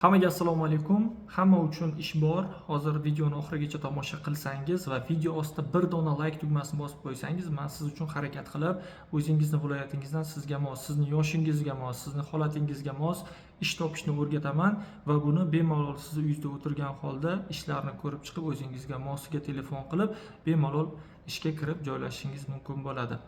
Hammaga assalomu alaykum. Hamma uchun ish bor. Hozir videoni oxirigacha tomosha qilsangiz va video ostida bir dona like tugmasini bosib qo'ysangiz, men siz uchun harakat qilib, o'zingizni viloyatingizdan sizga mos, sizni yoshingizga mos, sizni holatingizga mos ish topishni o'rgataman va buni bemalol siz uyingizda o'tirgan holda ishlarni ko'rib chiqib, o'zingizga mosiga telefon qilib, bemalol ishga kirib joylashishingiz mumkin bo'ladi.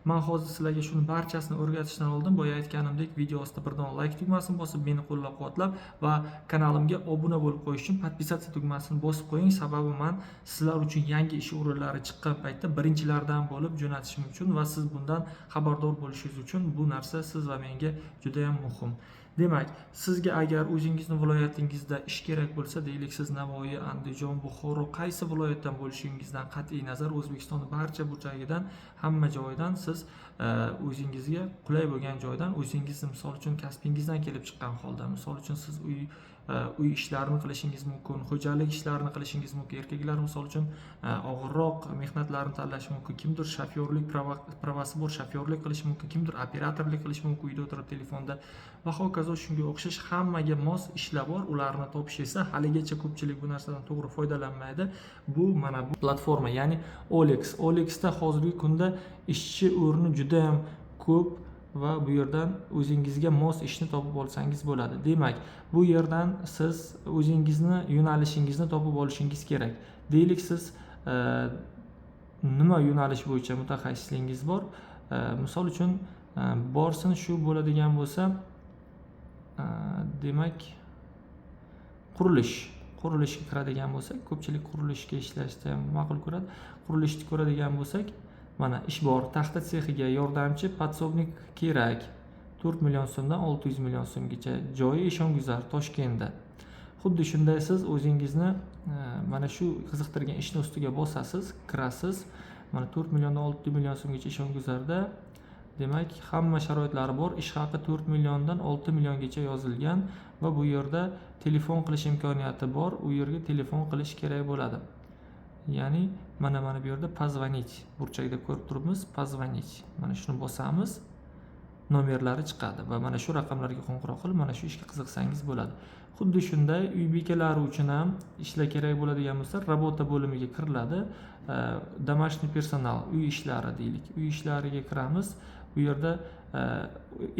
Men hozir sizlarga shuni barchasini o'rgatishdan oldin boya aytganimdek video ostida bir dona like tugmasini bosib, meni qo'llab-quvvatlab va kanalimga obuna bo'lib qo'yish uchun podpisatsiya tugmasini bosib qo'ying. Sababi men sizlar uchun yangi ish o'rinlari chiqqan paytda birinchilardan bo'lib jo'natishim uchun va siz bundan xabardor bo'lishingiz uchun bu narsa siz va menga juda ham muhim. Demak, sizga agar o'zingizni viloyatingizda ish kerak bo'lsa, deylik siz Navoiy, Andijon, Buxoro qaysi viloyatdan bo'lishingizdan qat'iy nazar O'zbekistonning barcha burchagidan, hamma joydan siz o'zingizga qulay bo'lgan joydan o'zingiz misol uchun kasbingizdan kelib chiqqan holda, misol uchun siz uy ishlarini qilishingiz mumkin, xo'jalik ishlarini qilishingiz mumkin. Erkaklar misol uchun og'irroq mehnatlarni tanlashi mumkin. Kimdir shofyorlik pravasi bor, shofyorlik qilishi mumkin, kimdir operatorlik qilishi mumkin uyda o'tirib telefonda va hokazo shunga o'xshash hammaga mos ishlar bor. Ularni topish esa haligacha ko'pchilik bu narsadan to'g'ri foydalanmaydi. Bu mana bu platforma, ya'ni OLX. OLXda hozirgi kunda ishchi o'rni juda ham ko'p va bu yerdan o'zingizga mos ishni topib olsangiz bo'ladi. Demak, bu yerdan siz o'zingizni yo'nalishingizni topib olishingiz kerak. Deylik siz nima yo'nalish bo'yicha mutaxassisligingiz bor? Misol uchun borsin shu bo'ladigan bo'lsa, demak qurilishga kiradigan bo'lsak, ko'pchilik qurilishga ishlashni ham ma'qul ko'radi. Qurilishni ko'radigan bo'lsak, mana ish bor. Taxta sexiga yordamchi podsobnik kerak. 4 million so'mdan 600 million so'mgacha. Joyi Eshonguzar, Toshkentda. Xuddi shunday siz o'zingizni mana shu qiziqtirgan ishni ustiga bosasiz, kirasiz. Mana 4 milliondan 6 million so'mgacha Eshonguzarda. Demak, hamma sharoitlari bor. Ish haqi 4 milliondan 6 milliongacha yozilgan va bu yerda telefon qilish imkoniyati bor. U yerga telefon qilish kerak bo'ladi. Ya'ni mana bu yerda pozvanit burchagida ko'rib turibmiz, pozvanit. Mana shuni bosamiz, nomerlari chiqadi va mana shu raqamlarga qo'ng'iroq qilib, mana shu ishga qiziqsangiz bo'ladi. Xuddi shunday uy bekalari uchun ham ishlar kerak bo'ladigan bo'lsa, rabota bo'limiga kiriladi. Домашний personal, uy ishlari deylik. Uy ishlariga kiramiz. Bu yerda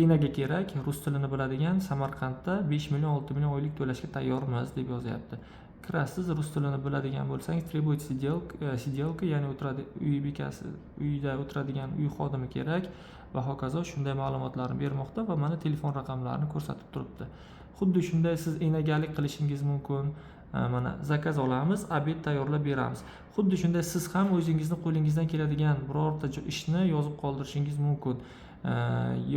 enaga kerak, rus tilini biladigan, Samarqandda 5 million 6 million oylik to'lashga tayyormiz deb yozyapti. Kirasiz, rus tilini biladigan bo'lsangiz, требует сиделка, ya'ni uy bekasi, uyda o'tiradigan uy xodimi kerak va hokazo shunday ma'lumotlarni bermoqda va mana telefon raqamlarini ko'rsatib turibdi. Xuddi shunday siz enagalik qilishingiz mumkin. Mana zakaz olamiz, obed tayyorlab beramiz. Xuddi shunday siz ham o'zingizni qo'lingizdan keladigan birorta ishni yozib qoldirishingiz mumkin.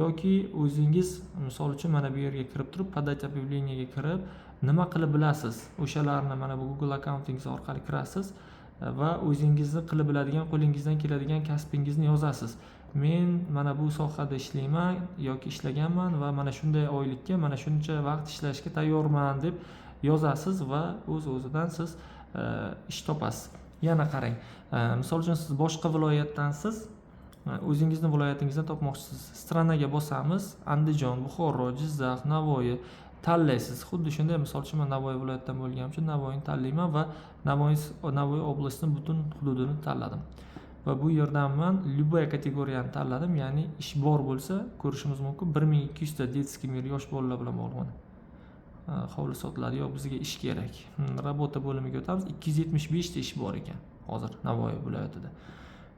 Yoki o'zingiz misol uchun mana bu yerga kirib turib, подать объявлениеga kirib, nima qilib bilasiz? O'shalarni mana bu Google accountingiz orqali kirasiz va o'zingizni qilib biladigan, qo'lingizdan keladigan kasbingizni yozasiz. Men mana bu sohada ishlayman yoki ishlaganman va mana shunday oylikka, mana shuncha vaqt ishlashga tayyorman deb yozasiz va o'z-o'zidan siz ish topasiz. Yana qarang. Misol uchun siz boshqa viloyatdansiz, o'zingizni viloyatingizdan topmoqchisiz. Stranaga bosamiz, Andijon, Buxoro, Jizzax, Navoiy tanlaysiz. Xuddi shunday, misol uchun men Navoiy viloyatidan bo'lganim uchun Navoiyni tanlayman va Navoiy oblastning butun hududini tanladim. Va bu yerdan men любой kategoriyani tanladim, ya'ni ish bor bo'lsa ko'rishimiz mumkin. 1200 ta детский mir yosh bolalar bilan bog'liq. Hovli sotiladi, yo'q bizga ish kerak. Rabota bo'limiga o'tamiz. 275 ta ish bor ekan hozir Navoiy viloyatida.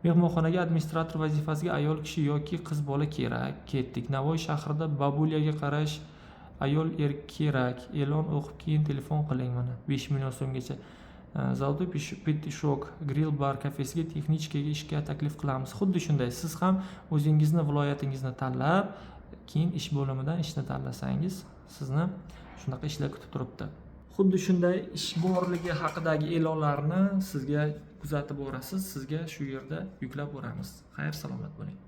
Mehmonxonaga administrator vazifasiga ayol kishi yoki qiz bola kerak. Ketdik. Navoiy shahrida babulyaga qarash ayol kerak. E'lon o'qib keyin telefon qiling mana. 5 million so'mgacha. Zaltoy Petishok grill bar kafesiga texnichkaga ishga taklif qilamiz. Xuddi shunday siz ham o'zingizni viloyatingizni tanlab, keyin ish bo'limidan ishni tanlasangiz, sizni shunaqa ishlar kutib turibdi. Xuddi shunday ish borligi haqidagi e'lonlarni sizga kuzatib borasiz, sizga shu yerda yuklab boramiz. Xayr, salomat bo'ling.